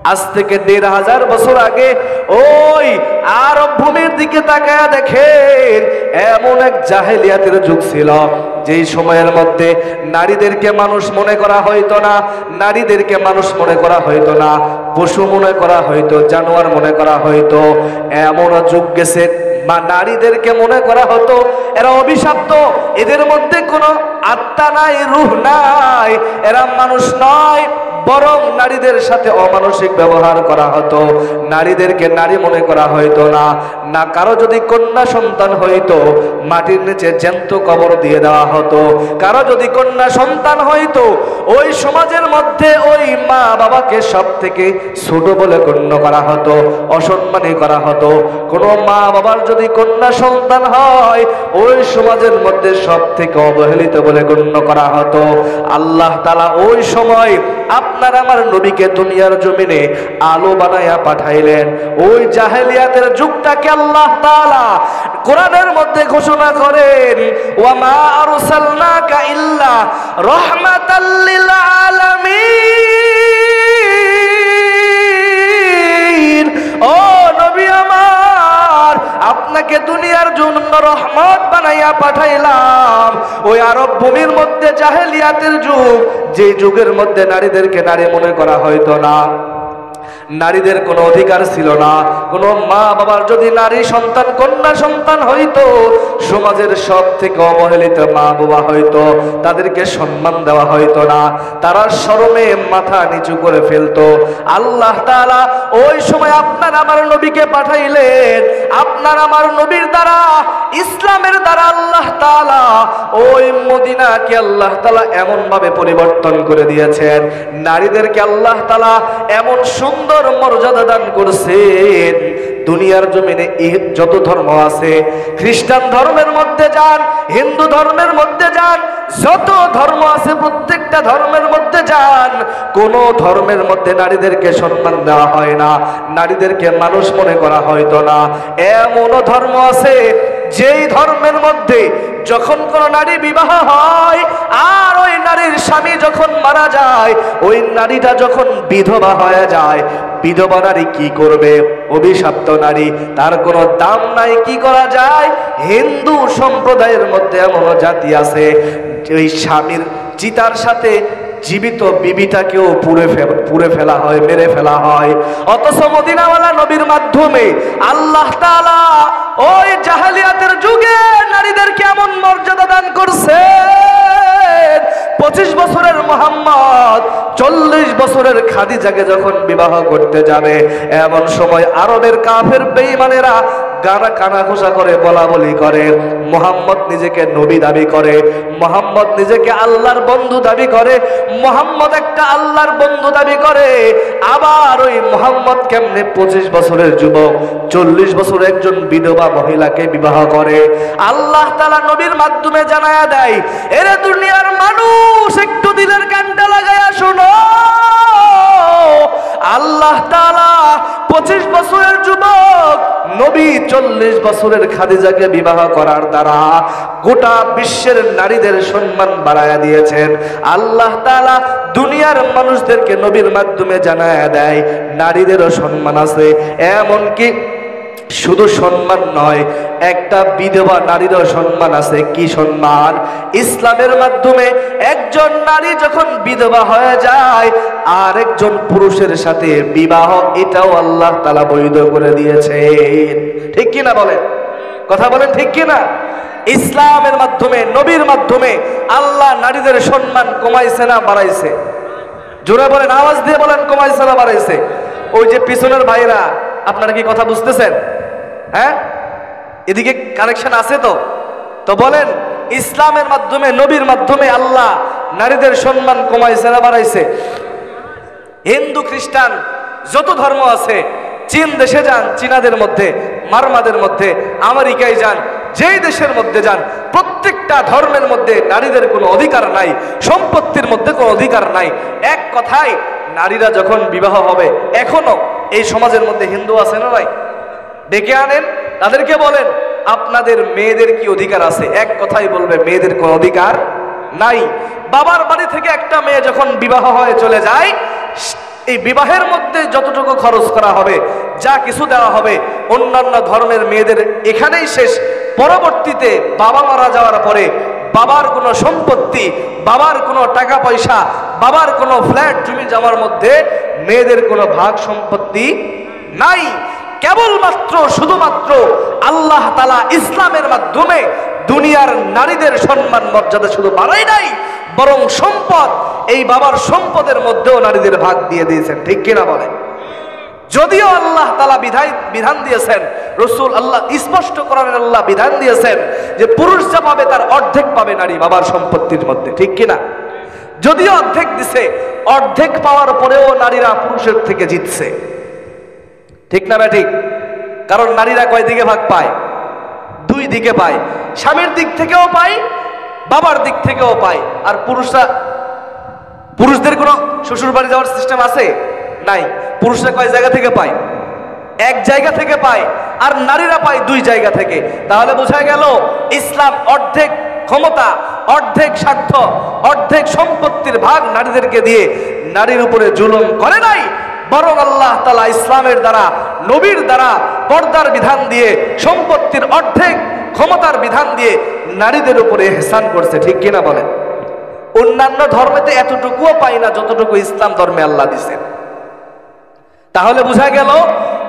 আজ থেকে ১৫০০ বছর আগে ওই আরব ভূমির দিকে তাকায়া দেখেন, এমন এক জাহেলিয়াতের যুগ ছিল যেই সময়ের মধ্যে নারীদেরকে মানুষ মনে করা হইতো না, নারীদেরকে মানুষ মনে করা হইতো না, পশু মনে করা হইতো, জানোয়ার মনে করা হইতো। এমন যুগ গেছে বা নারীদেরকে মনে করা হতো এরা অভিশপ্ত, এদের মধ্যে কোনো আত্মা নাই, রূহ নাই, এরা মানুষ নয়, বরং নারীদের সাথে অমানসিক ব্যবহার করা হতো। নারীদেরকে নারী মনে করা হইতো না। না কারো যদি কন্যা সন্তান হইতো মাটির নিচে জ্যান্ত কবর দিয়ে দেওয়া হতো। কারো যদি কন্যা সন্তান হইতো ওই সমাজের মধ্যে ওই মা বাবাকে সব থেকে ছোট বলে গণ্য করা হতো, অসম্মানী করা হতো। কোনো মা বাবার যদি কন্যা সন্তান হয় ওই সমাজের মধ্যে সব থেকে অবহেলিত বলে গণ্য করা হতো। আল্লাহ তাআলা ওই সময় আপনার আমার নবীকে দুনিয়ার জমিনে আলো বানায়া পাঠাইলেন। ওই জাহেলিয়াতের যুগটাকে আল্লাহ তাআলা কোরআনের মধ্যে ঘোষণা করেন, ওয়া মা আরসালনাকা ইল্লা রাহমাতাল লিল আলামিন। ও নবী আমার, আপনাকে দুনিয়ার জন্য রহমত বানাইয়া পাঠাইলাম। ওই আরব ভূমির মধ্যে জাহেলিয়াতের যুগ, যে যুগের মধ্যে নারীদেরকে নারী মনে করা হইতো না, নারীদের কোনো অধিকার ছিল না। কোনো মা বাবার যদি নারী সন্তান কন্যা সন্তান হইতো সমাজের সব থেকে অবহেলিত মা বাবা হইতো, তাদেরকে সম্মান দেওয়া হইতো না, তারা শরমে মাথা নিচু করে ফেলতো। আল্লাহ তাআলা ওই সময় আপনার আমার নবীকে পাঠাইলেন। আপনার আমার নবীর দ্বারা, ইসলামের দ্বারা আল্লাহ তাআলা ওই মদিনাকে আল্লাহ তাআলা এমন ভাবে পরিবর্তন করে দিয়েছেন, নারীদেরকে আল্লাহ তাআলা এমন সুন্দর মর্যাদা দান করছেন। দুনিয়ার জমিনে যত ধর্ম আছে, খ্রিস্টান ধর্মের মধ্যে যান, হিন্দু ধর্মের মধ্যে যান, যত ধর্ম আছে প্রত্যেকটা ধর্মের মধ্যে যান, কোন ধর্মের মধ্যে নারীদেরকে সম্মান দেওয়া হয় না, নারীদেরকে মানুষ মনে করা হয়তো না। এমনও ধর্ম আছে যেই ধর্মের মধ্যে যখন কোন নারী বিবাহ হয় আর ওই নারীর স্বামী যখন মারা যায়, ওই নারীটা যখন বিধবা হয়ে যায়, বিধবা নারী কি করবে? অভিশপ্ত নারী, তার কোনো দাম নাই। কি করা যায়? হিন্দু সম্প্রদায়ের মধ্যে এমন জাতি আছে ওই স্বামীর চিতার সাথে জীবিত বিবিটাকেও পুড়ে ফেলা হয়, মেরে ফেলা হয়। অথচ মদিনাওয়ালা নবীর মাধ্যমে আল্লাহ তাআলা ওই জাহেলিয়াতের যুগে নারীদেরকে এমন মর্যাদা দান করছে। 25 বছরের মুহাম্মদ 40 বছরের খাদিজাকে যখন বিবাহ করতে যাবে, এমন সময় আরবের কাফের বেঈমানেরা গানা কানাঘুষা করে, বলা বলি করে, মুহাম্মদ নিজেকে নবী দাবি করে, মুহাম্মদ নিজেকে আল্লাহর বন্ধু দাবি করে, মুহাম্মদ একটা আল্লাহর বন্ধু দাবি করে। আবার ওই মুহাম্মদ কেমনে 25 বছরের যুবক 40 বছরের একজন বিধবা মহিলাকে বিবাহ করে? আল্লাহ তাআলা নবীর মাধ্যমে জানায়া দেয়, এরে দুনিয়ার মানুষ একটু দিলের কানটা লাগায়া শোনো। আল্লাহ তাআলা 25 বছরের যুবক নবী 40 বছরের খাদিজাকে বিবাহ করার দ্বারা গোটা বিশ্বের নারীদের সম্মান বাড়ায়া দিয়েছেন। আল্লাহ তাআলা দুনিয়ার মানুষদেরকে নবীর মাধ্যমে জানায়া দেয় নারীদেরও সম্মান আছে। এমনকি শুধু সম্মান নয়, একটা বিধবা নারীরও সম্মান আছে। কি সম্মান? ইসলামের মাধ্যমে একজন নারী যখন বিধবা হয়ে যায় আর একজন পুরুষের সাথে বিবাহ, এটাও আল্লাহ তাআলা বৈধ করে দিয়েছেন। ঠিক কিনা বলেন? কথা বলেন ঠিক কিনা? ইসলামের মাধ্যমে, নবীর মাধ্যমে আল্লাহ নারীদের সম্মান কমাইছে না বাড়াইছে? জোরে বলেন, আওয়াজ দিয়ে বলেন, কমাইছে না বাড়াইছে? ওই যে পিছনের ভাইরা, আপনারা কি কথা বুঝতেছেন? হ্যাঁ, এদিকে কানেকশন আছে তো? তো বলেন, ইসলামের মাধ্যমে, নবীর মাধ্যমে আল্লাহ নারীদের সম্মান কমাইছে না বাড়াইছে? হিন্দু খ্রিস্টান যত ধর্ম আছে, চীন দেশে যান, চীনাদের মধ্যে, মারমাদের মধ্যে, আমেরিকায় যান, যেই দেশের মধ্যে যান, প্রত্যেকটা ধর্মের মধ্যে নারীদের কোনো অধিকার নাই, সম্পত্তির মধ্যে কোনো অধিকার নাই। এক কথায় নারীরা যখন বিবাহ হবে, এখনো এই সমাজের মধ্যে হিন্দু আছে না নাই? ডেকে আনেন, তাদেরকে বলেন আপনাদের মেয়েদের কি অধিকার আছে? এক কথাই বলবে মেয়েদের কোনো অধিকার নাই। বাবার বাড়ি থেকে একটা মেয়ে যখন বিবাহ হয়ে চলে যায়, এই বিবাহের মধ্যে যতটুকু খরচ করা হবে, যা কিছু দেওয়া হবে, অন্যান্য ধর্মের মেয়েদের এখানেই শেষ। পরবর্তীতে বাবা মারা যাওয়ার পরে বাবার কোনো সম্পত্তি, বাবার কোনো টাকা পয়সা, বাবার কোনো ফ্ল্যাট জমি জমার মধ্যে মেয়েদের কোনো ভাগ সম্পত্তি নাই। কেবলমাত্র শুধুমাত্র আল্লাহ তাআলা ইসলামের মাধ্যমে দুনিয়ার নারীদের সম্মান মর্যাদা শুধু বাড়াই নাই, বরং সম্পদ, এই বাবার সম্পদের মধ্যেও নারীদের ভাগ দিয়ে দিয়েছেন। ঠিক কিনা বলেন? যদিও আল্লাহ তাআলা বিধান দিয়েছেন, রাসূল আল্লাহ স্পষ্ট কোরআনে আল্লাহ বিধান দিয়েছেন যে পুরুষ যা পাবে তার অর্ধেক পাবে নারী বাবার সম্পত্তির মধ্যে। ঠিক কিনা? যদিও অর্ধেক দিছে, অর্ধেক পাওয়ার পরেও নারীরা পুরুষের থেকে জিতছে। ঠিক না ঠিক? কারণ নারীরা কয় দিকে ভাগ পায়? দুই দিকে পায়। স্বামীর দিক থেকেও পায়, বাবার দিক থেকেও পায়। আর পুরুষদের কোনো শ্বশুর বাড়ি যাওয়ার সিস্টেম আছে? নাই। পুরুষরা কয় জায়গা থেকে পায়? এক জায়গা থেকে পায়। আর নারীরা পায় দুই জায়গা থেকে। তাহলে বোঝা গেল ইসলাম অর্ধেক ক্ষমতা, অর্ধেক স্বার্থ, অর্ধেক সম্পত্তির ভাগ নারীদেরকে দিয়ে নারীর উপরে জুলুম করে নাই, বরং আল্লাহ তাআলা ইসলামের দ্বারা, নবীর দ্বারা পর্দার বিধান দিয়ে, সম্পত্তির অর্ধেক ক্ষমতার বিধান দিয়ে নারীদের উপরে ইহসান করছে। ঠিক কিনা বলেন? অন্যান্য ধর্মেতে এতটুকুও পাই না যতটুকু ইসলাম ধর্মে আল্লাহ দিয়েছেন। তাহলে বোঝা গেল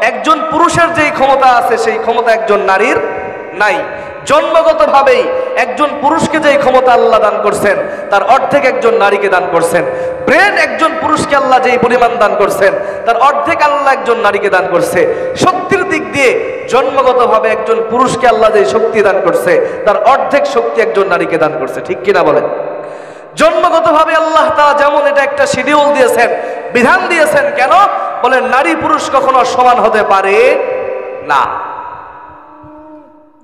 একজন পুরুষের যেই ক্ষমতা আছে সেই ক্ষমতা একজন নারীর নাই। জন্মগতভাবেই একজন পুরুষকে যেই ক্ষমতা আল্লাহ দান করছেন তার অর্ধেক একজন নারীকে দান করছেন। ব্রেন একজন পুরুষকে আল্লাহ যেই পরিমাণ দান করছেন তার অর্ধেক আল্লাহ একজন নারীকে দান করছে। শক্তির দিক দিয়ে জন্মগতভাবে একজন পুরুষকে আল্লাহ যেই শক্তি দান করছে তার অর্ধেক শক্তি একজন নারীকে দান করছে। ঠিক কিনা বলেন? জন্মগতভাবে আল্লাহ তাআলা যেমন এটা একটা শিডিউল দিয়েছেন, বিধান দিয়েছেন। কেন? বলে নারী পুরুষ কখনো সমান হতে পারে না।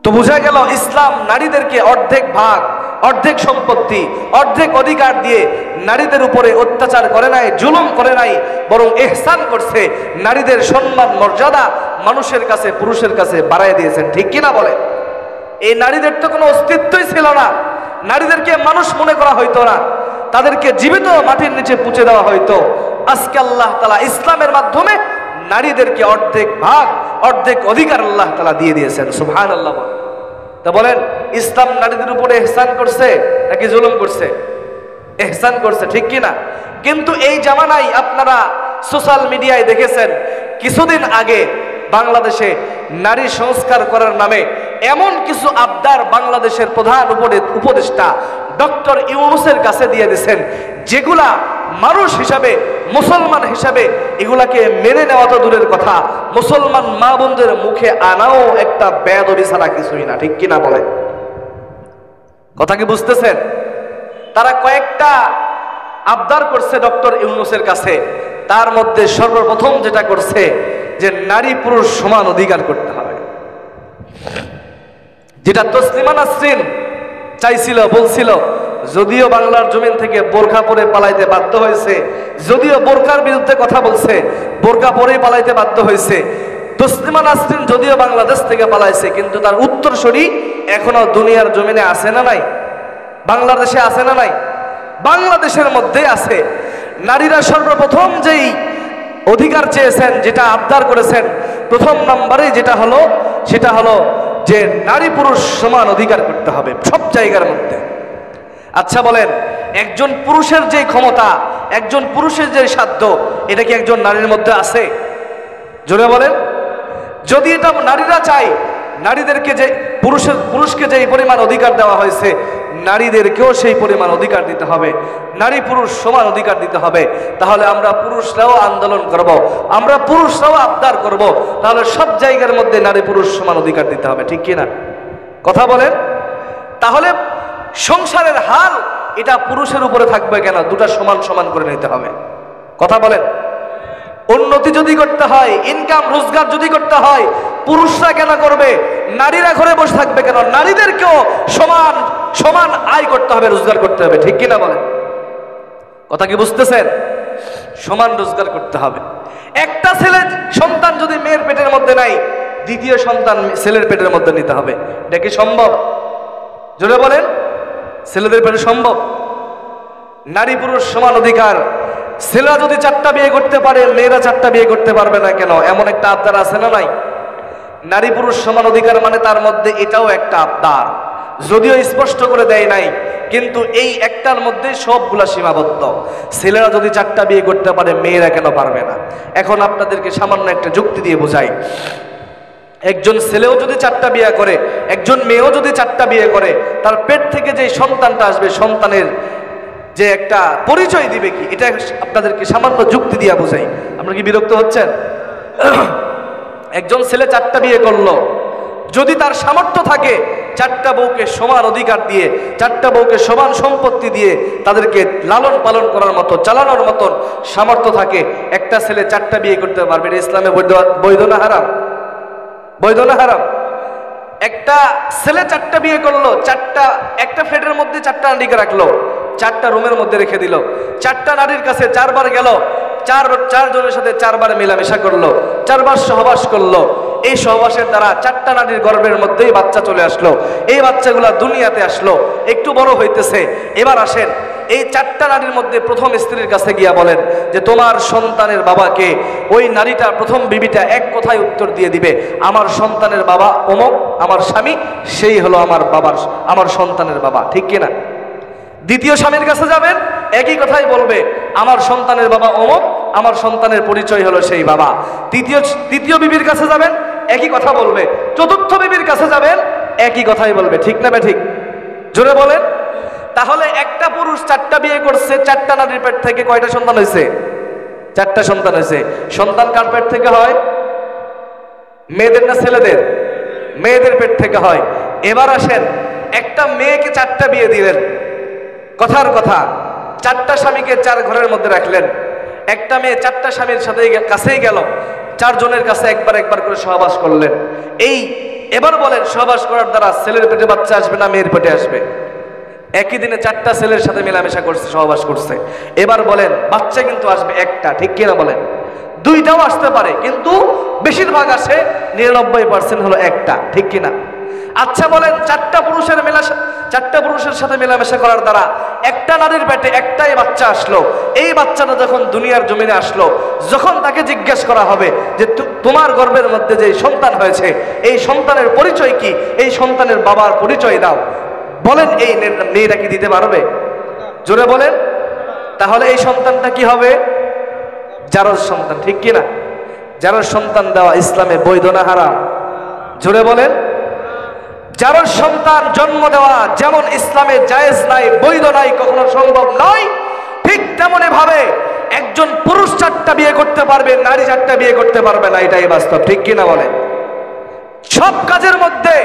তো বোঝা গেল ইসলাম নারীদেরকে অর্ধেক ভাগ, অর্ধেক সম্পত্তি, অর্ধেক অধিকার দিয়ে নারীদের উপরে অত্যাচার করে নাই, জুলুম করে নাই, বরং ইহসান করছে। নারীদের সম্মান মর্যাদা মানুষের কাছে, পুরুষের কাছে বাড়ায় দিয়েছেন। ঠিক কিনা বলে? এই নারীদের তো কোনো অস্তিত্বই ছিল না, নারীদেরকে মানুষ মনে করা হইতো না, তাদেরকে জীবিত মাটির নিচে পুঁতে দেওয়া হইতো। আজকে আল্লাহ তাআলা ইসলামের মাধ্যমে নারীদেরকে অর্ধেক ভাগ, অর্ধেক অধিকার আল্লাহ তাআলা দিয়ে দিয়েছেন। সুবহানাল্লাহ। তা বলেন, ইসলাম নারীদের উপরে ইহসান করছে নাকি জুলুম করছে? ইহসান করছে। ঠিক কিনা? কিন্তু এই জামানায় আপনারা সোশ্যাল মিডিয়ায় দেখেছেন, কিছুদিন আগে বাংলাদেশে নারী সংস্কার করার নামে এমন কিছু আবদার বাংলাদেশের প্রধান উপদেষ্টা ডক্টর ইউনূসের কাছে দিয়ে দিয়েছেন, যেগুলা মানুষ হিসাবে, মুসলমান হিসাবে এগুলাকে মেনে নেওয়া তো দূরের কথা, মুসলমান মা বোনদের মুখে আনাও একটা বেয়াদবি ছাড়া কিছুই না। ঠিক কিনা বলে? কথা কি বুঝতেছেন? তারা কয়েকটা আবদার করছে ডক্টর ইউনূসের কাছে। তার মধ্যে সর্বপ্রথম যেটা করছে যে নারী পুরুষ সমান অধিকার করতে হবে, যেটা তসলিমা নাসরিন চাইছিল, বলছিল। যদিও বাংলার জমিন থেকে বোরকা পরে পালাইতে বাধ্য হয়েছে, যদিও বোরকার বিরুদ্ধে কথা বলছে, বোরকা পরেই পালাইতে বাধ্য হয়েছে। তসলিমা নাসরিন যদিও বাংলাদেশ থেকে পালাইছে, কিন্তু তার উত্তরসূরি এখনো দুনিয়ার জমিনে আছে না নাই? বাংলাদেশে আছে না নাই? বাংলাদেশের মধ্যে আছে। নারীরা সর্বপ্রথম যেই অধিকার চেয়েছেন, যেটা আবদার করেছেন, প্রথম নম্বরে যেটা হলো সেটা হলো যে নারী পুরুষ সমান অধিকার করতে হবে সব জায়গার মধ্যে। আচ্ছা বলেন, একজন পুরুষের যে ক্ষমতা, একজন পুরুষের যে সাধ্য, এটা কি একজন নারীর মধ্যে আছে? জোরে বলেন। যদি এটা নারীরা চায়, নারীদেরকে যে পুরুষকে যে পরিমাণ অধিকার দেওয়া হয়েছে, নারীদেরকেও সেই পরিমাণ অধিকার দিতে হবে, নারী পুরুষ সমান অধিকার দিতে হবে। তাহলে আমরা পুরুষরাও আন্দোলন করব, আমরা পুরুষরাও আবদার করব, তাহলে সব জায়গার মধ্যে নারী পুরুষ সমান অধিকার দিতে হবে। ঠিক কিনা? কথা বলেন। তাহলে সংসারের হাল এটা পুরুষের উপরে থাকবে কেন? দুটা সমান সমান করে নিতে হবে। কথা বলেন। উন্নতি যদি করতে হয়, ইনকাম রোজগার যদি করতে হয়, পুরুষরা কেন করবে? নারীরা ঘরে বসে থাকবে কেন? নারীদেরকেও সমান সমান আয় করতে হবে, রোজগার করতে হবে। ঠিক কিনা বলেন? কথা কি বুঝতেছেন? সমান রোজগার করতে হবে। একটা ছেলে সন্তান যদি মেয়ের পেটের মধ্যে নাই, দ্বিতীয় সন্তান ছেলের পেটের মধ্যে নিতে হবে। এটা কি সম্ভব? জোরে বলেন। ছেলেদের পেটে সম্ভব? নারী পুরুষ সমান অধিকার, ছেলেরা যদি 4টা বিয়ে করতে পারে, মেয়েরা 4টা বিয়ে করতে পারবে না কেন? এমন একটা আবদার আছে না নাই? নারী পুরুষ সমান অধিকার মানে তার মধ্যে এটাও একটা আবদার, যদিও স্পষ্ট করে দেয় নাই, কিন্তু এই একটার মধ্যে সবগুলা সীমাবদ্ধ। ছেলেরা যদি 4টা বিয়ে করতে পারে, মেয়েরা কেন পারবে না? এখন আপনাদেরকে সামান্য একটা যুক্তি দিয়ে বোঝাই। একজন ছেলেও যদি 4টা বিয়ে করে, একজন মেয়েও যদি 4টা বিয়ে করে, তার পেট থেকে যে সন্তানটা আসবে, সন্তানের যে একটা পরিচয় দিবে কি, এটা আপনাদেরকে সামান্য যুক্তি দিয়ে বোঝাই। আপনারা কি বিরক্ত হচ্ছেন? একজন ছেলে 4টা বিয়ে করলো, যদি তার সামর্থ্য থাকে 4টা বউকে সমান অধিকার দিয়ে, 4টা বউকে সমান সম্পত্তি দিয়ে তাদেরকে লালন পালন করার মতো, চালানোর মতন সামর্থ্য থাকে, একটা ছেলে 4টা বিয়ে করতে পারবে। এটা ইসলামে বৈধ না হারাম? বৈধ না হারাম? একটা ছেলে 4টা বিয়ে করলো, একটা ফ্ল্যাটের মধ্যে 4টা নারীকে রাখলো, 4টা রুমের মধ্যে রেখে দিল, 4টা নারীর কাছে 4বার গেল, 4 জনের সাথে 4বার মেলামেশা করলো, 4বার সহবাস করলো। এই সহবাসের দ্বারা 4টা নারীর গর্ভের মধ্যেই বাচ্চা চলে আসলো। এই বাচ্চাগুলা দুনিয়াতে আসলো, একটু বড় হইতেছে। এবার আসেন, এই 4টা নারীর মধ্যে প্রথম স্ত্রীর কাছে গিয়া বলেন যে তোমার সন্তানের বাবাকে। ওই নারীটা, প্রথম বিবিটা এক কথায় উত্তর দিয়ে দিবে, আমার সন্তানের বাবা অমুক, আমার স্বামী সেই হলো আমার সন্তানের বাবা। ঠিক কিনা? দ্বিতীয় স্বামীর কাছে যাবেন, একই কথাই বলবে, আমার সন্তানের বাবা অমুক, আমার সন্তানের পরিচয় হলো সেই বাবা। তৃতীয় বিবির কাছে যাবেন, একই কথা বলবে। চতুর্থ বিবির কাছে যাবেন, একই কথাই বলবে। ঠিক না ঠিক? জোরে বলেন। তাহলে একটা পুরুষ 4টা বিয়ে করছে, 4টা নারীর পেট থেকে কয়টা সন্তান হয়েছে? 4টা সন্তান হয়েছে। সন্তান কার পেট থেকে হয়? মেয়েদের না ছেলেদের? মেয়েদের পেট থেকে হয়। এবার আসেন, একটা মেয়েকে 4টা বিয়ে দিলেন, কথার কথা 4টা স্বামীকে 4 ঘরের মধ্যে রাখলেন। একটা মেয়ে 4টা স্বামীর সাথে কাছেই গেল, 4 জনের কাছে একবার করে সহবাস করলেন। এবার বলেন, সহবাস করার দ্বারা ছেলের পেটে বাচ্চা আসবে না মেয়ের পেটে আসবে? একই দিনে 4টা ছেলের সাথে মেলামেশা করছে, সহবাস করছে। এবার বলেন, বাচ্চা কিন্তু আসবে একটা। ঠিক কিনা বলেন? 2টাও আসতে পারে, কিন্তু বেশিরভাগ আসে 99% হলো একটা। ঠিক কিনা? আচ্ছা বলেন, 4টা পুরুষের সাথে মেলামেশা করার দ্বারা একটা নারীর পেটে একটাই বাচ্চা আসলো। এই বাচ্চাটা যখন দুনিয়ার জমিনে আসলো, যখন তাকে জিজ্ঞেস করা হবে যে তোমার গর্ভের মধ্যে যে সন্তান হয়েছে, এই সন্তানের পরিচয় কি, এই সন্তানের বাবার পরিচয় দাও, বলেন এই মেয়েরা কি দিতে পারবে? জোরে বলেন। তাহলে এই সন্তানটা কি হবে? জারজ সন্তান। ঠিক কিনা? জারজ সন্তান দেওয়া ইসলামে বৈধ না হারাম? জোরে বলেন। জারজ সন্তান জন্ম দেওয়া যেমন ইসলামে জায়েজ নাই, বৈধ নাই, কখনো সম্ভব নয়, ঠিক তেমনি ভাবে একজন পুরুষ 4টা বিয়ে করতে পারবে, নারী 4টা বিয়ে করতে পারবে না। এটাই বাস্তব। ঠিক কিনা বলেন? সব কাজের মধ্যে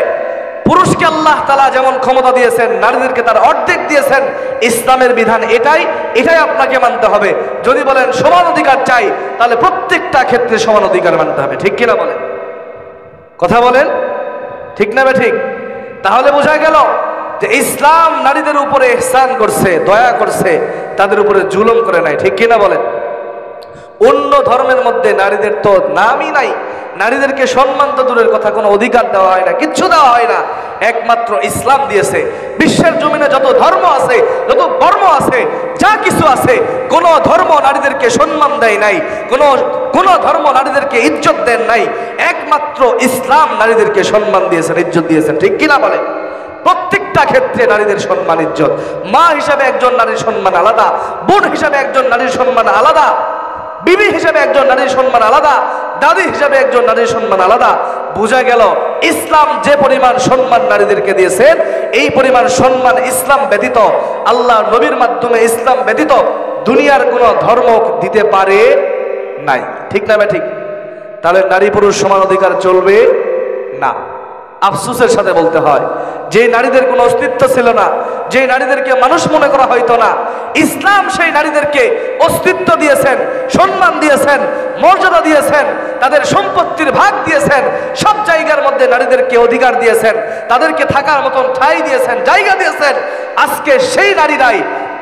পুরুষকে আল্লাহ তাআলা যেমন ক্ষমতা দিয়েছেন, নারীদেরকে তার অর্ধেক দিয়েছেন। ইসলামের বিধান এটাই আপনাকে মানতে হবে। যদি বলেন সমান অধিকার চাই, তাহলে প্রত্যেকটা ক্ষেত্রে সমান অধিকার মানতে হবে। ঠিক কিনা বলেন? কথা বলেন, ঠিক না ঠিক? তাহলে বোঝা গেল যে ইসলাম নারীদের উপরে ইহসান করছে, দয়া করছে, তাদের উপরে জুলুম করে নাই। ঠিক কিনা বলেন? অন্য ধর্মের মধ্যে নারীদের তো নামই নাই, নারীদেরকে সম্মান তো দূরের কথা, কোনো অধিকার দেওয়া হয় না, কিচ্ছু দেওয়া হয় না। একমাত্র ইসলাম দিয়েছে। বিশ্বের জমিনে যত ধর্ম আছে, যত বর্ম আছে, যা কিছু আছে, কোন ধর্ম নারীদেরকে সম্মান দেয় নাই, কোন ধর্ম নারীদেরকে ইজ্জত দেন নাই। একমাত্র ইসলাম নারীদেরকে সম্মান দিয়েছেন, ইজ্জত দিয়েছেন। ঠিক কিনা বলে? প্রত্যেকটা ক্ষেত্রে নারীদের সম্মান, ইজ্জত। মা হিসাবে একজন নারীর সম্মান আলাদা, বোন হিসাবে একজন নারীর সম্মান আলাদা, বিবি হিসাবে একজন নারীর সম্মান আলাদা, দাদি হিসাবে একজন নারীর সম্মান আলাদা। বোঝা গেল ইসলাম যে পরিমাণ সম্মান নারীদেরকে দিয়েছেন, এই পরিমাণ সম্মান ইসলাম ব্যতীত, আল্লাহ নবীর মাধ্যমে ইসলাম ব্যতীত দুনিয়ার কোনো ধর্ম দিতে পারে নাই। ঠিক না ঠিক? তাহলে নারী পুরুষ সমান অধিকার চলবে না। আফসোসের সাথে বলতে হয়, যে নারীদের কোনো অস্তিত্ব ছিল না, যে নারীদেরকে মানুষ মনে করা হইতো না, ইসলাম সেই নারীদেরকে অস্তিত্ব দিয়েছেন, সম্মান দিয়েছেন, মর্যাদা দিয়েছেন, তাদের সম্পত্তির ভাগ দিয়েছেন, সব জায়গার মধ্যে নারীদেরকে অধিকার দিয়েছেন, তাদেরকে থাকার মতন ঠাঁই দিয়েছেন, জায়গা দিয়েছেন। আজকে সেই নারীরাই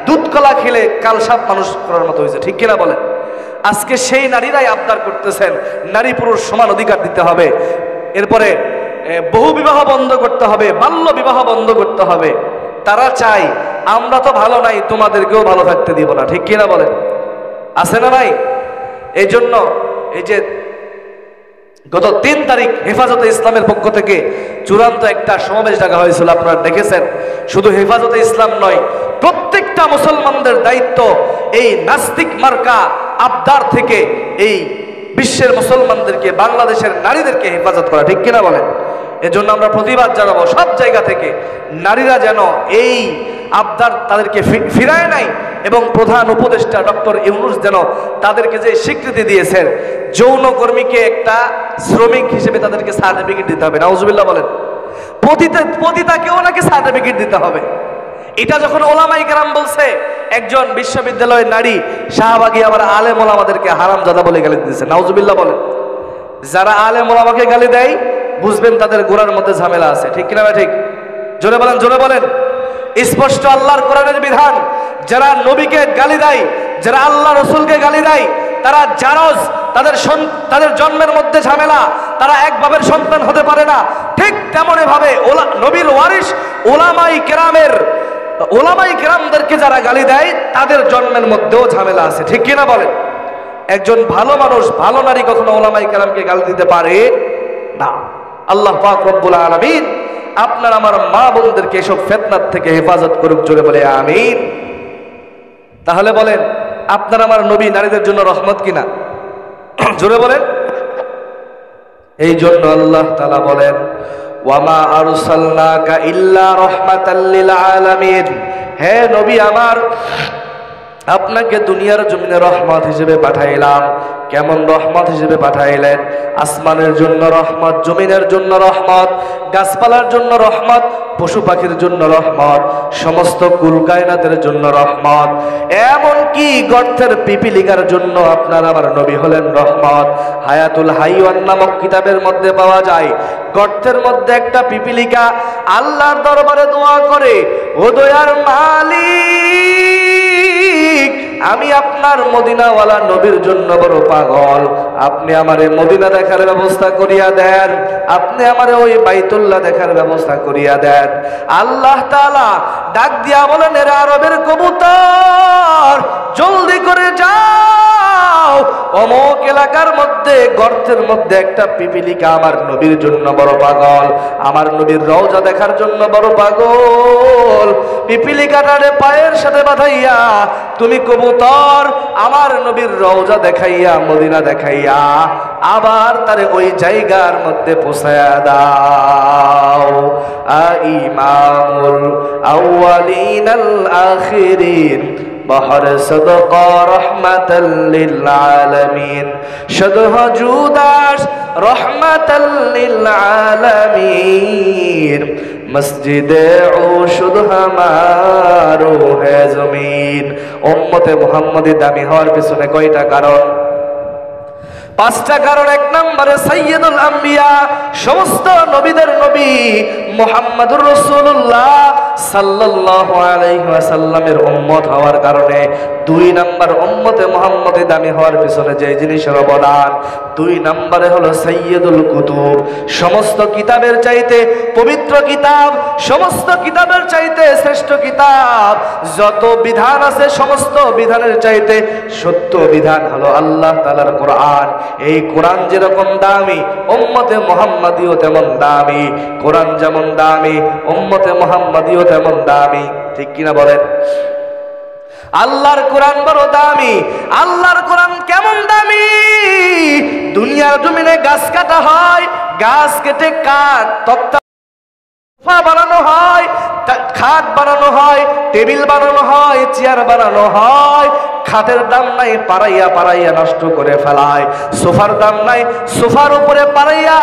দুধ কলা খেলে কালসাপ মানুষ করার মতো হয়েছে। ঠিক কিনা বলেন? আজকে সেই নারীরাই আবদার করতেছেন নারী পুরুষ সমান অধিকার দিতে হবে, এরপরে বহু বিবাহ বন্ধ করতে হবে, বাল্য বিবাহ বন্ধ করতে হবে। তারা চাই আমরা তো ভালো নাই, তোমাদেরকেও ভালো থাকতে দিব না। ঠিক কিনা বলেন? আছে না নাই? এই জন্য এই যে গত 3 তারিখ হেফাজতে ইসলামের পক্ষ থেকে চূড়ান্ত একটা সমাবেশ ডাকা হয়েছিল, আপনারা দেখেছেন। শুধু হেফাজতে ইসলাম নয়, প্রত্যেকটা মুসলমানদের দায়িত্ব এই নাস্তিক মার্কা আবদার থেকে এই বিশ্বের মুসলমানদেরকে, বাংলাদেশের নারীদেরকে হেফাজত করা, ঠিক কিনা বলেন? এজন্য আমরা প্রতিবাদ জানাবো সব জায়গা থেকে, নারীরা যেন এই আবদার তাদেরকে ফিরায় নাই, এবং প্রধান উপদেষ্টা ডক্টর ইউনূস যেন তাদেরকে যে স্বীকৃতি দিয়েছেন, যৌন কর্মীকে একটা শ্রমিক হিসেবে তাদেরকে সার্টিফিকেট দিতে হবে। নাউজুবিল্লাহ বলেন। পতিতাকেও নাকি সার্টিফিকেট দিতে হবে। এটা যখন ওলামায়ে কেরাম বলছে, একজন বিশ্ববিদ্যালয়ের নারী শাহবাগী আবার আলেম ওলামাদেরকে হারামজাদা বলে গালি দিয়েছে। নাউজুবিল্লাহ বলেন। যারা আলেম ওলামাকে গালি দেয় বুঝবেন তাদের গোড়ার মধ্যে ঝামেলা আছে, ঠিক কিনা ভাই? ঠিক, জোরে বলেন, জোরে বলেন। স্পষ্ট আল্লাহর কোরআনের বিধান। যারা নবীকে গালি দেয়, যারা আল্লাহ রসুলকে গালি দেয়, তারা জারজ, তাদের জন্মের মধ্যে ঝামেলা, তারা এক বাপের সন্তান হতে পারে না। ঠিক তেমনি ভাবে নবীর ওয়ারিস ওলামাই কেরামদেরকে যারা গালি দেয় তাদের জন্মের মধ্যেও ঝামেলা আছে, ঠিক কিনা বলেন? একজন ভালো মানুষ, ভালো নারী কখনো ওলামাই কেরামকে গালি দিতে পারে না। আল্লাহ পাক রব্বুল আলামিন আপনার আমার মা বোনদেরকে এসব ফিতনার থেকে হেফাজত করুক, জোরে বলে আমিন। তাহলে বলেন, আপনার আমার নবী নারীদের জন্য রহমত কিনা? জোরে বলেন। এই জন্য আল্লাহ তাআলা বলেন, ওয়ামা আরসালনাকা ইল্লা রাহমাতাল লিল আলামিন। হে নবী আমার, আপনাকে দুনিয়ার জমিনে রহমত হিসেবে পাঠাইলাম। কেমন রহমত হিসেবে পাঠাইলেন? আসমানের জন্য রহমত, জমিনের জন্য রহমত, গাছপালার জন্য রহমত, পশু পাখির জন্য রহমত, সমস্ত কুল কায়নাতের জন্য রহমত, এমনকি গর্তের পিপিলিকার জন্য আপনার আমার নবী হলেন রহমত। হায়াতুল হাইওয়ান নামক কিতাবের মধ্যে পাওয়া যায়, গর্তের মধ্যে একটা পিপিলিকা আল্লাহর দরবারে দোয়া করে, ও দয়ার মালিক, আমি আপনার মদিনাওয়ালা নবীর জন্য বড় পাগল, আপনি আমারে মদিনা দেখার ব্যবস্থা করিয়া দেন, আপনি আমারে ওই বাইতুল্লাহ দেখার ব্যবস্থা করিয়া দেন। আল্লাহ তাআলা ডাক দিয়া বলেন, এরা আরবের কবুতর, জলদি করে যাও, অমুক এলাকার মধ্যে গর্তের মধ্যে একটা পিপিলিকা আমার নবীর জন্য বড় পাগল, আমার নবীর রওজা দেখার জন্য বড় পাগল। পিপিলিকাটারে পায়ের সাথে বাঁধাইয়া তুমি কবুতর আমার নবীর রওজা দেখাইয়া, মদিনা দেখাইয়া, আবার তারে ওই জায়গার মধ্যে পৌঁছায়া দাও। ইমামুল আউয়ালিন আল আখিরিন বহর সদকা রহমাতাল লিল আলামিন, সদহ জুদাস রহমাতাল লিল আলামিন, মসজিদে উশুদ হামারো হে জমিন। উম্মতে মুহাম্মাদি দামি হওয়ার পিছনে কয়টা কারণ? 5টা কারণ। 1 নম্বরে সাইয়্যিদুল আম্বিয়া, সমস্ত নবীদের নবী মুহাম্মদুর রাসূলুল্লাহ সাল্লাল্লাহু আলাইহি ওয়াসাল্লামের উম্মত হওয়ার কারণে। 2 নম্বর উম্মতে মুহাম্মদে দামি হওয়ার পিছনে যে জিনিসের অবদান। 2 নম্বরে হলো সাইয়্যিদুল কুতুব, সমস্ত কিতাবের চাইতে পবিত্র কিতাব, সমস্ত কিতাবের চাইতে শ্রেষ্ঠ কিতাব, যত বিধান আছে সমস্ত বিধানের চাইতে সত্য বিধান হলো আল্লাহ তাআলার কোরআন। এই কোরআন যেরকম দামি, উম্মতে মুহাম্মাদিও তেমন দামি। কোরআন যেমন দামি, উম্মতে মুহাম্মাদিও তেমন দামি, ঠিক কিনা বলেন? আল্লাহর কোরআন বড় দামি। আল্লাহর কোরআন কেমন দামি? দুনিয়ার জমিনে গাছ কাটা হয়, গাছ কেটে কাঠ, তক্তা বানানো হয়, খাট বানানো হয়, টেবিল বানানো হয়, চেয়ার বানানো হয়। খাটের দাম নাই, পাড়াইয়া পাড়াইয়া নষ্ট করে ফেলায়। সোফার দাম নাই, সোফার উপরে পাড়াইয়া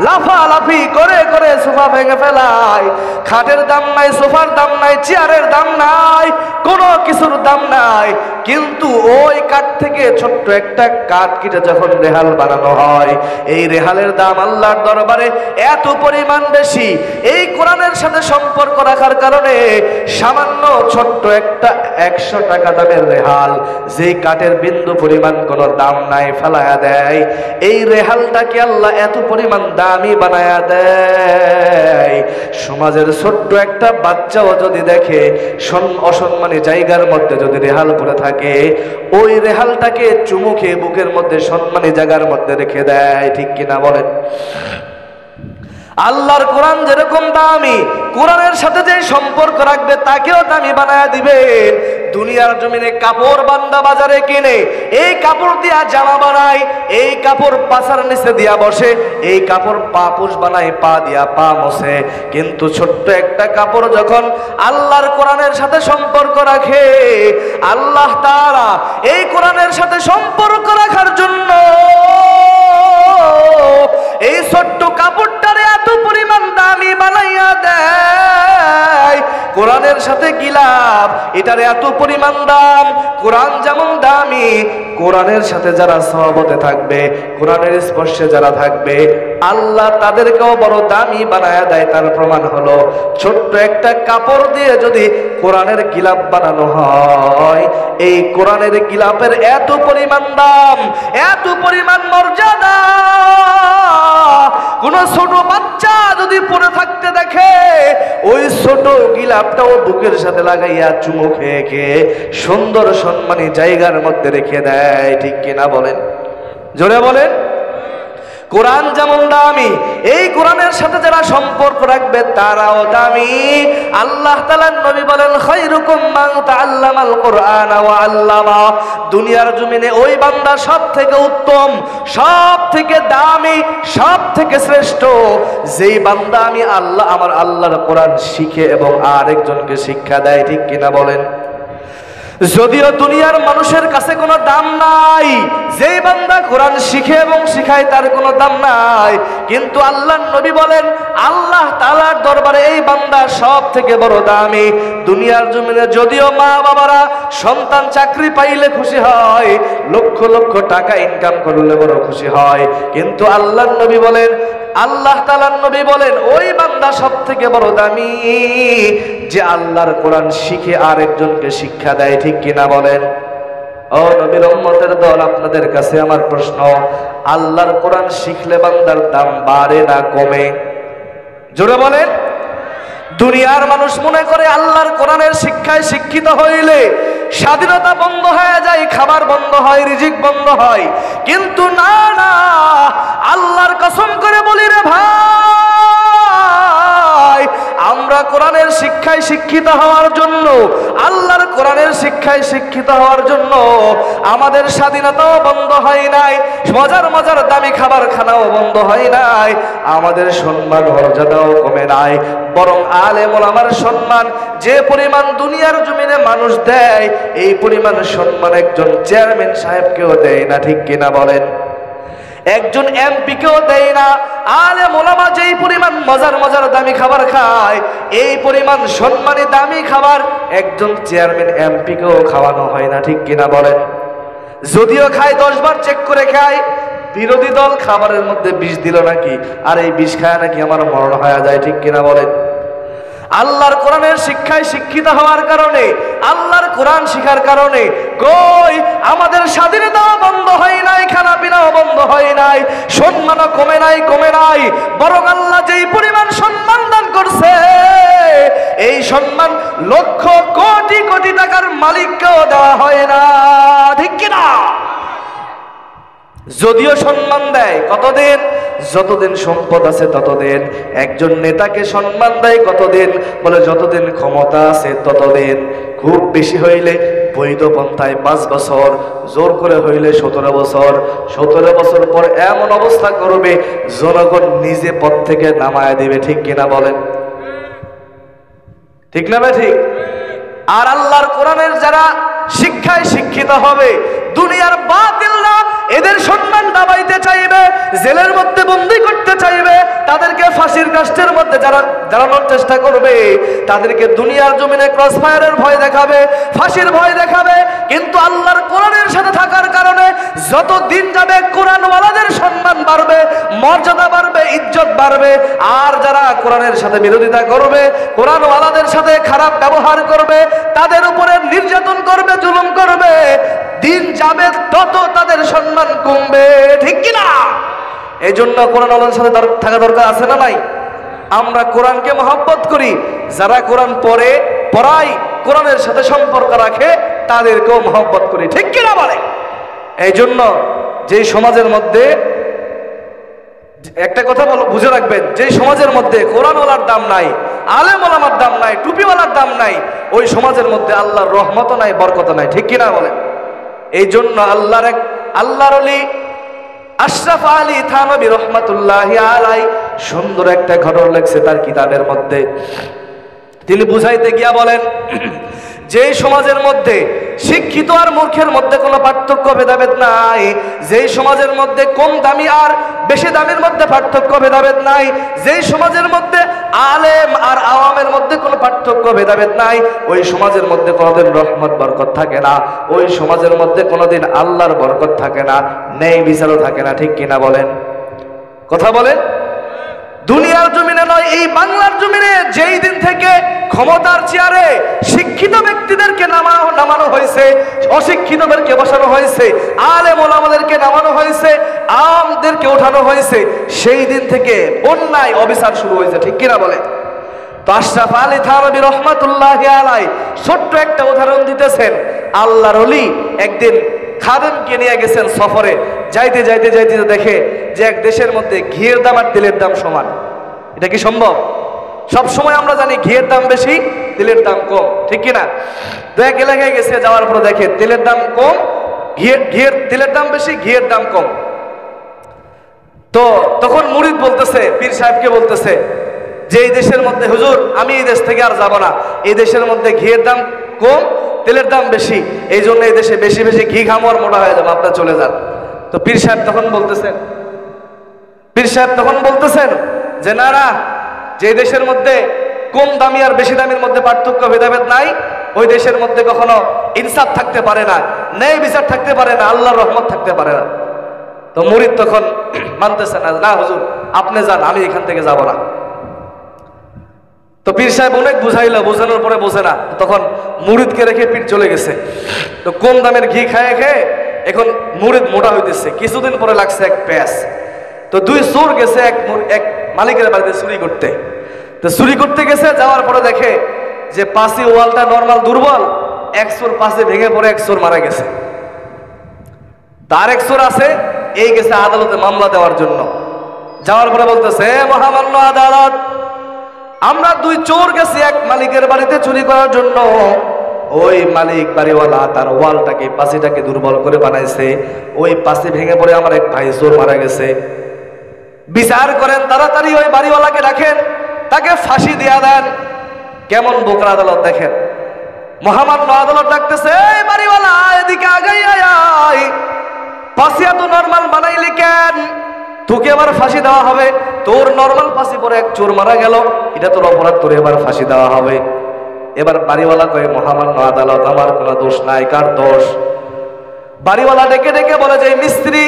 লাফালাফি করে করে সোফা ভেঙে ফেলায়। খাটের দাম নাই, সোফার দাম নাই, চেয়ারের দাম নাই, কোনো কিছুর দাম নাই। কিন্তু ওই কাঠ থেকে ছোট্ট একটা কাঠ কেটে যখন রেহাল বানানো হয়, এই রেহালের দাম আল্লাহর দরবারে এত পরিমাণ বেশি। এই কোরআনের সাথে সম্পর্ক রাখার কারণে সামান্য ছোট্ট একটা 100 টাকা দামের রেহাল যেই কাঠের বিন্দু পরিমাণ কোনো দাম নাই ফেলায়া দেয়, এই রেহালটাকে আল্লাহ এত পরিমাণ দামি বানায়া দেয়, সমাজের ছোট্ট একটা বাচ্চাও যদি দেখে অসম্মানী জায়গার মধ্যে যদি রেহাল পরে থাকে, ওই রেহালটাকে চুমু খেয়ে বুকের মধ্যে সম্মানী জায়গার মধ্যে রেখে দেয়। ঠিক কিনা বলেন? আল্লাহর কোরআন যেরকম দামি, কোরআনের সাথে যে সম্পর্ক রাখবে তাকেও দামি বানায় দিবে। দুনিয়ার জমিনে কাপড় বান্দা বাজারে কিনে, এই কাপড় দিয়া জামা বানায়, এই কাপড় পাছার নিচে দিয়া বসে, এই কাপড় পাপুষ বানায়, পা দিয়া পা মোছে। কিন্তু ছোট্ট একটা কাপড় যখন আল্লাহর কোরআনের সাথে সম্পর্ক রাখে, আল্লাহ তাআলা এই কোরআনের সাথে সম্পর্ক রাখার জন্য এই ছোট্ট কাপড়টারে এত পরিমাণ দামি বানাইয়া দেয়। কোরআনের সাথে গিলাফ, এটার এত পরিমাণ দাম। কোরআন যেমন দামি, কোরআনের সাথে যারা সহবতে থাকবে, কোরআনের স্পর্শে যারা থাকবে, আল্লাহ তাদেরকেও বড় দামি বানায়া দেয়। তার প্রমাণ হলো ছোট্ট একটা কাপড় দিয়ে যদি কোরআনের গিলাফ বানানো হয়, এই কোরআনের গিলাফের এত পরিমাণ দাম, এত পরিমাণ মর্যাদা, কোন ছোট বাচ্চা যদি পড়ে থাকতে দেখে, ওই ছোট গিলাফটাও বুকের সাথে লাগাইয়া চুমু খেয়ে খেয়ে সুন্দর সম্মানী জায়গার মধ্যে রেখে দেয়। ঠিক কিনা বলেন? জোরে বলেন। কোরআন যেমন দামি, এই কোরআনের সাথে যারা সম্পর্ক রাখবে তারাও দামি। আল্লাহ তাআলার নবী বলেন, খায়রুকুম মান তাআল্লামাল কুরআন ওয়া আল্লামা। দুনিয়ার জমিনে ওই বান্দা সব থেকে উত্তম, সব থেকে দামি, সব থেকে শ্রেষ্ঠ, যেই বান্দা আমি আল্লাহ আমার আল্লাহর কোরআন শিখে এবং আরেকজনকে শিক্ষা দেয়। ঠিক কিনা বলেন? যদিও দুনিয়ার মানুষের কাছে কোনো দাম নাই, যেই বান্দা কোরআন শিখে এবং শিখায় তার কোনো দাম নাই, কিন্তু আল্লাহর নবী বলেন আল্লাহ তাআলার দরবারে এই বান্দা সব থেকে বড় দামি। দুনিয়ার জমিনে যদিও মা বাবারা সন্তান চাকরি পাইলে খুশি হয়, লক্ষ লক্ষ টাকা ইনকাম করলে বড় খুশি হয়, কিন্তু আল্লাহর নবী বলেন, আল্লাহ তাআলার নবী বলেন ওই বান্দা সব থেকে বড় দামি যে আল্লাহর কোরআন শিখে আরেকজনকে শিক্ষা দেয়। ঠিক কিনা বলেন? ও নবীর উম্মতের দল, আপনাদের কাছে আমার প্রশ্ন, আল্লাহর কোরআন শিখলে বান্দার দাম বাড়ে না কমে? জোরে বলেন। দুনিয়ার মানুষ মনে করে আল্লাহর কোরআনের শিক্ষায় শিক্ষিত হইলে স্বাধীনতা বন্ধ হয়ে যায়, খাবার বন্ধ হয়, রিজিক বন্ধ হয়, কিন্তু না না, আল্লাহর কসম করে বলি রে ভাই, আমরা কোরআনের শিক্ষায় শিক্ষিত হওয়ার জন্য, আল্লাহর কোরআনের শিক্ষায় শিক্ষিত হওয়ার জন্য আমাদের স্বাধীনতাও বন্ধ হয় নাই, মজার মজার দামি খাবার খানাও বন্ধ হয় নাই, আমাদের সম্মান মর্যাদাও কমে নাই, বরং আলেম ওলামার সম্মান যে পরিমাণ দুনিয়ার জমিনে মানুষ দেয়, এই পরিমাণ সম্মান একজন চেয়ারম্যান সাহেবকেও দেয় না। ঠিক কিনা বলেন? একজন এমপিকেও দেয় না। আলেম ওলামা যেই পরিমাণ মজার মজার দামি খাবার খায়, এই পরিমাণ সম্মানী দামি খাবার একজন চেয়ারম্যান এমপিকেও খাওয়ানো হয় না। ঠিক কিনা বলেন? যদিও খায় 10 বার চেক করে খায়, বিরোধী দল খাবারের মধ্যে বিষ দিল নাকি, আর এই বিষ খায় নাকি আমার মরণ হয়ে যায়। ঠিক কিনা বলেন? আল্লাহর কোরআনের শিক্ষায় শিক্ষিত হওয়ার কারণে, আল্লাহর কোরআন শিখার কারণে কই আমাদের স্বাধীনতাও বন্ধ হয় নাই, খানা পিনাও বন্ধ হয় নাই, সম্মানও কমে নাই, কমে নাই, বরং আল্লাহ যেই পরিমাণ সম্মান দান করছে, এই সম্মান লক্ষ কোটি কোটি টাকার মালিককেও দেওয়া হয় না। ঠিক কিনা? যদিও সম্মান দেয় কতদিন? যতদিন সম্পদ আছে ততদিন। একজন নেতাকে সম্মান দেয় কতদিন? বলে যতদিন ক্ষমতা আছে ততদিন। খুব বেশি হইলে বৈধ পন্থায় 5 বছর, জোর করে হইলে 17 বছর। 17 বছর পর এমন অবস্থা করবে জনগণ নিজে পদ থেকে নামায় দিবে। ঠিক কিনা বলেন? ঠিক না ভাই? ঠিক। আর আল্লাহর কোরআনের যারা শিক্ষায় শিক্ষিত হবে, দুনিয়ার বাতিলরা এদের সম্মান দাবাইতে চাইবে, জেলের মধ্যে বন্দী করতে চাইবে, তাদেরকে ফাঁসির কাষ্ঠের মধ্যে জ্বালানোর চেষ্টা করবে, তাদেরকে দুনিয়ার জমিনে ক্রস ফায়ারের ভয় দেখাবে, ফাঁসির ভয় দেখাবে। কিন্তু আল্লাহর কোরআনের সাথে থাকার কারণে যত দিন যাবে কোরআনওয়ালাদের সম্মান বাড়বে, মর্যাদা বাড়বে, ইজ্জত বাড়বে। আর যারা কোরআনের সাথে বিরোধিতা করবে, কোরআনওয়ালাদের সাথে খারাপ ব্যবহার করবে, তাদের উপরে নির্যাতন করবে, জুলুম করবে, দিন যাবে তত তাদের সম্মান কমবে, ঠিক কিনা? এই জন্য কোরআন আল্লাহর সাথে থাকা দরকার আছে না নাই? আমরা কোরআনকে মহব্বত করি, যারা কোরআন পড়ে পড়াই কোরআনের সাথে সম্পর্ক রাখে তাদেরকেও মহব্বত করি, ঠিক কিনা বলে? এই জন্য যে সমাজের মধ্যে একটা কথা বুঝে রাখবেন, যে সমাজের মধ্যে কোরআনওয়ালার দাম নাই, আলেম ওলামার দাম নাই, টুপিওয়ালার দাম নাই, ওই সমাজের মধ্যে আল্লাহর রহমত নাই, বরকত নাই, ঠিক কিনা বলেন? এই জন্য আল্লাহর ওলি আশরাফ আলী থানভী রহমাতুল্লাহি আলাইহি সুন্দর একটা ঘটনা লেখছে তার কিতাবের মধ্যে। তিনি বুঝাইতে গিয়া বলেন, যে সমাজের মধ্যে শিক্ষিত আর মূর্খের মধ্যে কোনো পার্থক্য ভেদাভেদ নাই, যে সমাজের মধ্যে কম দামি আর বেশি দামের মধ্যে পার্থক্য ভেদাভেদ নাই, যে সমাজের মধ্যে আলেম আর আওয়ামের মধ্যে কোনো পার্থক্য ভেদাভেদ নাই, ওই সমাজের মধ্যে কোনোদিন রহমত বরকত থাকে না, ওই সমাজের মধ্যে কোনোদিন আল্লাহর বরকত থাকে না, ন্যায় বিচারও থাকে না, ঠিক কিনা বলেন? কথা বলেন। দুনিয়ার জমিনে নয়, এই বাংলার জমিনে যেই দিন থেকে ক্ষমতার চেয়ারে শিক্ষিত ব্যক্তিদেরকে নামানো হয়েছে, অশিক্ষিতদেরকে বসানো হয়েছে, আলেম ওলামাদেরকে নামানো হয়েছে, আওয়ামদেরকে ওঠানো হয়েছে, সেই দিন থেকে অন্যায় অবিচার শুরু হয়েছে, ঠিক কিনা বলে? তো আশরাফ আলী থানভী রহমাতুল্লাহি আলাইহি ছোট্ট একটা উদাহরণ দিতেছেন। আল্লাহর ওলি একদিন খাদেমকে নিয়ে গেছেন সফরে, যাইতে যাইতে যাইতে দেখে যে এক দেশের মধ্যে ঘিয়ের দাম আর তেলের দাম সমান। এটা কি সম্ভব? সব সময় আমরা জানি ঘিয়ের দাম বেশি, তেলের দাম কম, ঠিক কিনা? তো এক এলাকায় গেছে, যাওয়ার পরে দেখে তেলের দাম কম, তেলের দাম বেশি, ঘিয়ের দাম কম। তো তখন মুরিদ বলতেছে, পীর সাহেবকে বলতেছে যে এই দেশের মধ্যে হুজুর আমি এই দেশ থেকে আর যাব না, এই দেশের মধ্যে ঘিয়ের দাম কম, তেলের দাম বেশি, এই জন্য এই দেশে বেশি বেশি ঘি খামো আর মোটা হয়ে যাবো, আপনার চলে যান। তো পীর সাহেব তখন বলতেছেন যে না না, যে দেশের মধ্যে কম দামি আর বেশি দামের মধ্যে পার্থক্য ভেদাভেদ নাই, ওই দেশের মধ্যে কখনো ইনসাফ থাকতে পারে না, ন্যায় বিচার থাকতে পারে না, আল্লাহর রহমত থাকতে পারে না। তো মুরিদ তখন মানতেছে না, না হুজুর আপনি যান, আমি এখান থেকে যাব না। তো পীর সাহেব অনেক বুঝাইলো, বোঝানোর পরে বোঝে না, তখন মুরিদকে রেখে পীর চলে গেছে। তো কম দামের ঘি খেয়ে খেয়ে এখন মুরিদ মোটা হইতেছে। কিছুদিন পরে লাগছে এক প্যাস। তো দুই চোর গেছে এক মালিকের বাড়িতে চুরি করতে। তো চুরি করতে গেছে, যাওয়ার পরে দেখে যে পাশে ওয়ালটা নরমাল দুর্বল, এক চোর পাশে ভেঙে পড়ে এক চোর মারা গেছে। তার এক চোর আছে, এই গেছে আদালতে মামলা দেওয়ার জন্য। যাওয়ার পরে বলতেছে, মহামান্য আদালত, আমরা দুই চোর গেছি এক মালিকের বাড়িতে চুরি করার জন্য, ওই মালিক বাড়িওয়ালা তার ওয়ালটাকে পাশিটাকে দুর্বল করে বানাইছে, ওই পাশে ভেঙে পড়ে আমার এক ভাই চোর মারা গেছে। বিচার করেন, তাড়াতাড়ি ওই বাড়িওয়ালাকে রাখেন, তাকে ফাঁসি দেয়া দেন। কেমন বোকরা আদালত দেখেন। মহামান্য আদালত ডাকতেছে, এই বাড়িওয়ালা এদিকে আগাই আয়, ফাঁসি এত নরমাল বানাইলি কেন? তোকে এবার ফাঁসি দেওয়া হবে। তোর নরমাল ফাঁসি পরে এক চোর মারা গেল, এটা তোর অপরাধ, তোর এবার ফাঁসি দেওয়া হবে। এবার বাড়িওয়ালা কয়ে, মহামান্য আদালত আমার কোনো দোষ নাই, কার দোষ? বাড়িওয়ালা ডেকে ডেকে বলে যে মিস্ত্রি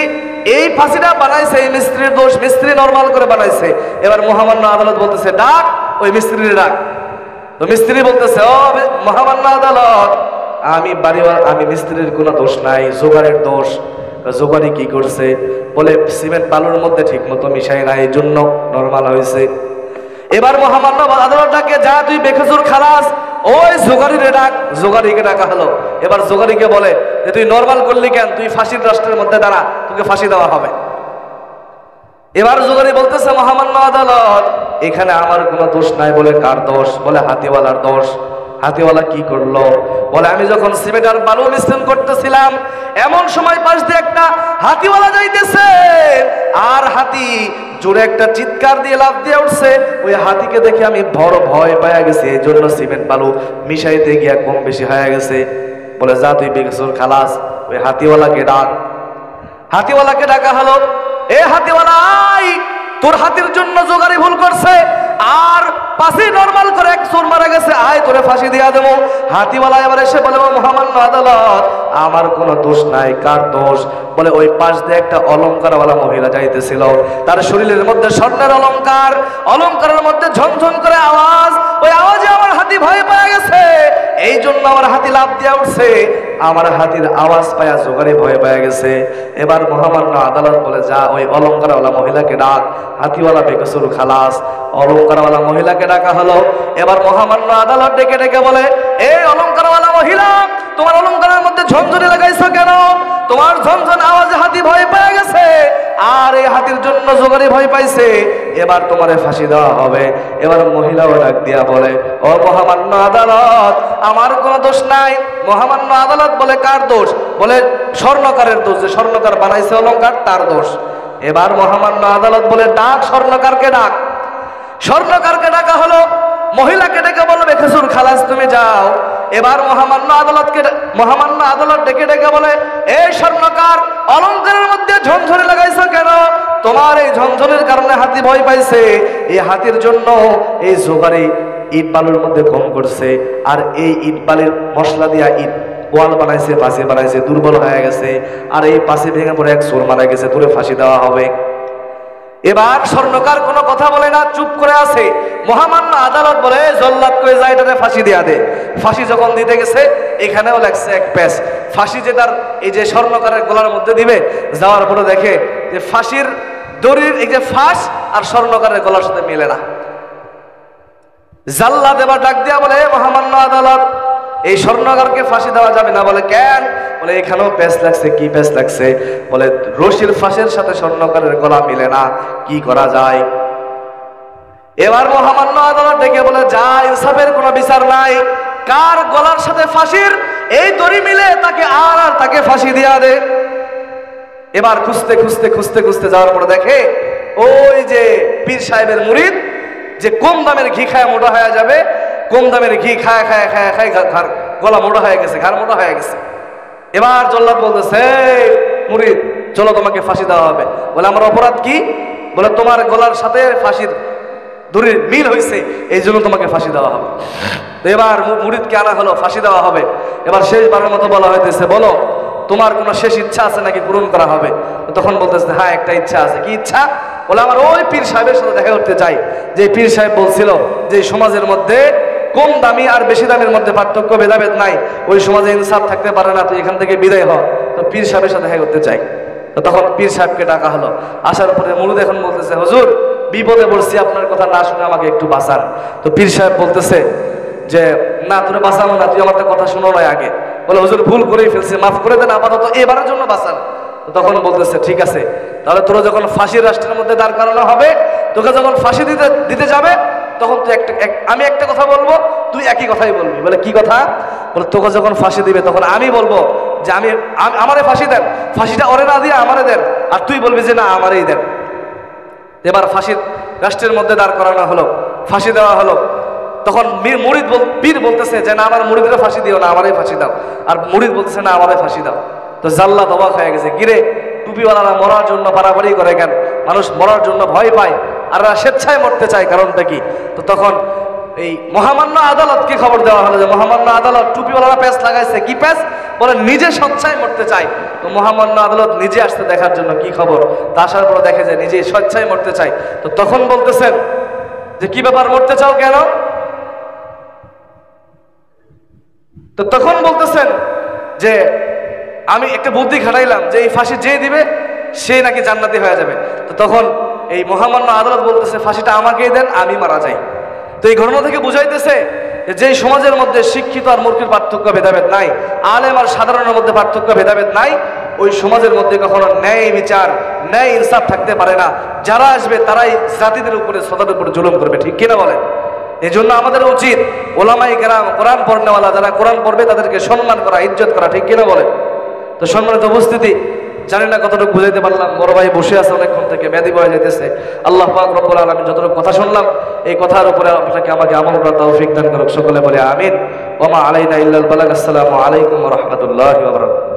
এই ফাঁসিটা বানাইছে, এই মিস্ত্রির দোষ, মিস্ত্রি নরমাল করে বানাইছে। এবার মহামান্য আদালত বলতেছে, ডাক ওই মিস্ত্রির ডাক। তো মিস্ত্রি বলতেছে, ও মহামান্য আদালত, আমি মিস্ত্রির কোনো দোষ নাই, জোগাড়ের দোষ। জোগাড়ি কি করছে? বলে সিমেন্ট বালুর মধ্যে ঠিক মতো মিশাই না, এই জন্য নরমাল হয়েছে। এবার মহামান্য আদালত ডাকে, যা তুই বেকসুর খালাস, ওই জোগাড়িরে ডাক। জোগাড়িকে ডাকা হলো। এবার জোগাড়িকে বলে যে তুই নরমাল করলি কেন? তুই ফাঁসির রাষ্ট্রের মধ্যে দাঁড়া, তোকে ফাঁসি দেওয়া হবে। এবার জোগাড়ি বলতেছে, মহামান্য আদালত এখানে আমার কোনো দোষ নাই। বলে কার দোষ? বলে হাতিওয়ালার দোষ। হাতিওয়ালা কি করলো? বলে আমি যখন সিমেন্ট আর বালু মিশ্রণ করতেছিলাম, এমন সময় পাশ দিয়ে একটা হাতিওয়ালা যাইতেছে, আর হাতি জোরে একটা চিৎকার দিয়ে লাফ দিয়ে উঠছে। ওই হাতিকে দেখে আমি বড় ভয় পাইয়া গেছি, এই জন্য সিমেন্ট বালু মিশাইতে গিয়া কম বেশি হয়ে গেছে। বলে যা তুই বেকসুর খালাস, ওই হাতিওয়ালাকে ডাক। হাতিওয়ালাকে ডাকা হলো। এ হাতিওয়ালা আয়, তোর হাতির জন্য জোগাড়ি ভুল করছে, আর পাশে নরমাল করে এক চোর মারা গেছে, আয় তোরে ফাঁসি দিয়া দেবো। হাতিওয়ালা এবার এসে বলে, মহামান্য আদালত আমার কোনো দোষ নাই, কার দোষ? বলে ওই পাশ দিয়ে একটা অলংকারওয়ালা মহিলা যাইতেছিল, তার শরীরের মধ্যে স্বর্ণের অলংকার, অলংকারের মধ্যে ঝনঝন করে আওয়াজ, ওই আওয়াজে আমার হাতি ভয় পেয়ে গেছে, এই জন্য আমার হাতি লাফ দিয়া উঠছে। আমার হাতির আওয়াজ পায়া জোগাড়ি ভয় পেয়ে গেছে। এবার মহামান্য আদালত বলে, যা ওই অলংকারওয়ালা মহিলাকে ডাক। হাতিওয়ালা বেকসুর খালাস, অলংকারওয়ালা মহিলাকে ডাকা হলো। এবার মহামান্য আদালত ডেকে ডেকে বলে, এই অলংকারওয়ালা মহিলা, তোমার অলংকারের মধ্যে ঝনঝনি লাগাইছো কেন? তোমার ঝনঝন আওয়াজে হাতি ভয় পেয়ে গেছে, আর এই হাতির জন্য জোগাড়ি ভয় পাইছে। এবার তোমারে ফাঁসি দেওয়া হবে। এবার মহিলাও ডাক দিয়া বলে, ও মহামান্য আদালত, আমার কোনো দোষ নাই। মহামান্য আদালত বলে, কার দোষ? বলে স্বর্ণকারের দোষ, যে স্বর্ণকার বানাইছে অলংকার তার দোষ। এবার মহামান্য আদালত বলে, ডাক স্বর্ণকারকে ডাক। স্বর্ণকারকে ডাকা হলো। মহিলাকে ডেকে বলবে, খেসুর খালাস তুমি যাও। এবার মহামান্য আদালত ডেকে ডেকে বলে, এই স্বর্ণকার, অলংকারের মধ্যে ঝনঝনি লাগাইছো কেন? তোমার এই ঝনঝনের কারণে হাতি ভয় পাইছে। এই হাতির জন্য এই জোগাড়ি ইট বালুর মধ্যে কম করছে, আর এই ইট বালির মশলা দিয়া ইট ওয়াল বানাইছে, পাশে বানাইছে, দুর্বল হয়ে গেছে, আর এই পাশে ভেঙে পড়ে এক চোর মারা গেছে, তোরে ফাঁসি দেওয়া হবে। এবার স্বর্ণকার কোনো কথা বলে না, চুপ করে আছে। মহামান্য আদালত বলে, জল্লাদ করে যায়, এটাতে ফাঁসি দেয়া দে। ফাঁসি যখন দিতে গেছে, এখানেও লাগছে এক প্যাচ। ফাঁসি যে তার এই যে স্বর্ণকারের গলার মধ্যে দিবে, যাওয়ার পরে দেখে যে ফাঁসির দড়ির এই যে ফাঁস আর স্বর্ণকারের গলার সাথে মিলে না। জাল্লাদ এবার ডাক দিয়া বলে, মহামান্য আদালত, এই স্বর্ণকারকে ফাঁসি দেওয়া যাবে না। বলে কেন? বলে এখানেও প্যাচ লাগছে। কি প্যাচ লাগছে? বলে রশির ফাঁসের সাথে স্বর্ণকারের গলা মিলে না, কি করা যায়? এবার মহামান্য আদালত ডেকে বলে, যা, ইনসাফের কোনো বিচার নাই। কার গলার সাথে ফাঁসির এই দড়ি মিলে তাকে আর তাকে ফাঁসি দিয়া দে। এবার খুঁজতে খুঁজতে খুঁজতে খুঁজতে যাওয়ার পরে দেখে ওই যে পীর সাহেবের মুরিদ, যে কম দামের ঘি খায় মোটা হয়ে যাবে, কম দামের ঘি খায় খায় খায় খায় গলা মোটা হয়ে গেছে, ঘাড় মোটা হয়ে গেছে। এবার জল্লাদ বলতেছে, মুরিদ চলো, তোমাকে ফাঁসি দেওয়া হবে। বলে আমার অপরাধ কি? বলে তোমার গলার সাথে ফাঁসির দড়ির মিল হয়েছে, এই জন্য তোমাকে ফাঁসি দেওয়া হবে। তো এবার মুরিদকে আনা হলো, ফাঁসি দেওয়া হবে। এবার শেষবারের মতো বলা হইতেছে, বলো তোমার কোনো শেষ ইচ্ছা আছে নাকি পূরণ করা হবে? তখন বলতেছে, হ্যাঁ একটা ইচ্ছা আছে। কি ইচ্ছা? বলে আমার ওই পীর সাহেবের সাথে দেখা করতে চাই, যে পীর সাহেব বলছিল যে সমাজের মধ্যে কম দামি আর বেশি দামের মধ্যে পার্থক্য, ভেদাভেদ নাই, ওই সমাজে ইনসাফ থাকতে পারে না, তুই এখান থেকে বিদায় হ। তো পীর সাহেবের সাথে দেখা করতে চাই। তো তখন পীর সাহেবকে ডাকা হলো। আসার পরে মুরিদ এখন বলতেছে, হুজুর বিপদে পড়ছি, আপনার কথা না শুনে আমাকে একটু বাঁচান। তো পীর সাহেব বলতেছে যে, না তোরে বাঁচাবো না, তুই আমার কথা শুনো নয় আগে। বলে হুজুর ভুল করেই ফেলছি, মাফ করে দেন, আপাতত এবারের জন্য বাঁচান। তখন বলতেছে, ঠিক আছে, তাহলে তোরা যখন ফাঁসির রাষ্ট্রের মধ্যে দাঁড় করানো হবে, তোকে যখন ফাঁসি দিতে যাবে, তখন তুই আমি একটা কথা বলবো, তুই একই কথাই বলবি। বলে কি কথা? বলে তোকে যখন ফাঁসি দিবে তখন আমি বলবো যে আমারে ফাঁসি দেন, ফাঁসিটা ওরে না দিয়ে আমারে দেন, আর তুই বলবি যে না আমারই দেন। এবার ফাঁসির রাষ্ট্রের মধ্যে দাঁড় করানো হলো, ফাঁসি দেওয়া হলো। তখন পীর বলতেছে যে না, আমার মুরিদরা ফাঁসি দিও না, আমারই ফাঁসি দাও। আর মুরিদ বলতেছে না, আমারই ফাঁসি দাও। তো জাল্লাদ অবাক হয়ে গেছে, কিরে টুপিওয়ালারা মরার জন্য পারাপারি করে কেন? মানুষ মরার জন্য ভয় পায়, আর স্বেচ্ছায় মরতে চায়, কারণটা কি? তো তখন এই মহামান্য আদালতকে খবর দেওয়া হলো যে মহামান্য আদালত, টুপিওয়ালারা প্যাচ লাগাইছে। কি প্যাচ? বলে নিজে স্বেচ্ছায় মরতে চায়। তো মহামান্য আদালত নিজে আসতে দেখার জন্য কি খবর, তা আসার পর দেখে যে নিজে স্বেচ্ছায় মরতে চায়। তো তখন বলতেছেন যে কি ব্যাপার, মরতে চাও কেন? তো তখন বলতেছেন যে আমি একটা বুদ্ধি খাটাইলাম যে এই ফাঁসি যে দিবে সে নাকি জান্নাতি হয়ে যাবে। তো তখন এই মহামান্য আদালত বলতেছে, ফাঁসিটা আমাকেই দেন, আমি মারা যাই। তো এই ঘটনা থেকে বুঝাইতেছে যে সমাজের মধ্যে শিক্ষিত আর মূর্খের পার্থক্য ভেদাভেদ নাই, আলেম আর সাধারণের মধ্যে পার্থক্য ভেদাভেদ নাই, ওই সমাজের মধ্যে কখনো ন্যায় বিচার, ন্যায় ইনসাফ থাকতে পারে না। যারা আসবে তারাই জাতিদের উপরে, শ্রোতাদের উপরে জুলুম করবে, ঠিক কিনা বলেন? এই জন্য আমাদের উচিত ওলামায়ে কেরাম, কোরআন পড়নেওয়ালা যারা কোরআন পড়বে তাদেরকে সম্মান করা, ইজ্জত করা, ঠিক কিনা বলেন? তো সম্মানিত উপস্থিতি, জানি না কতটুকু বুঝাইতে পারলাম। বড় ভাই বসে আছে অনেকক্ষণ থেকে, ব্যাধি বয়ে যেতেছে। আল্লাহ পাক রব্বুল আলামিন যতটুকু কথা শুনলাম, এই কথার উপরে আপনাকে আমাকে আমল করার তৌফিক দান করুক। সকলে বলে আমিন। ওয়া মা আলাইনা ইল্লাল বালাগ। আসসালামু আলাইকুম ওয়া রাহমাতুল্লাহি ওয়া বারাকাতুহু।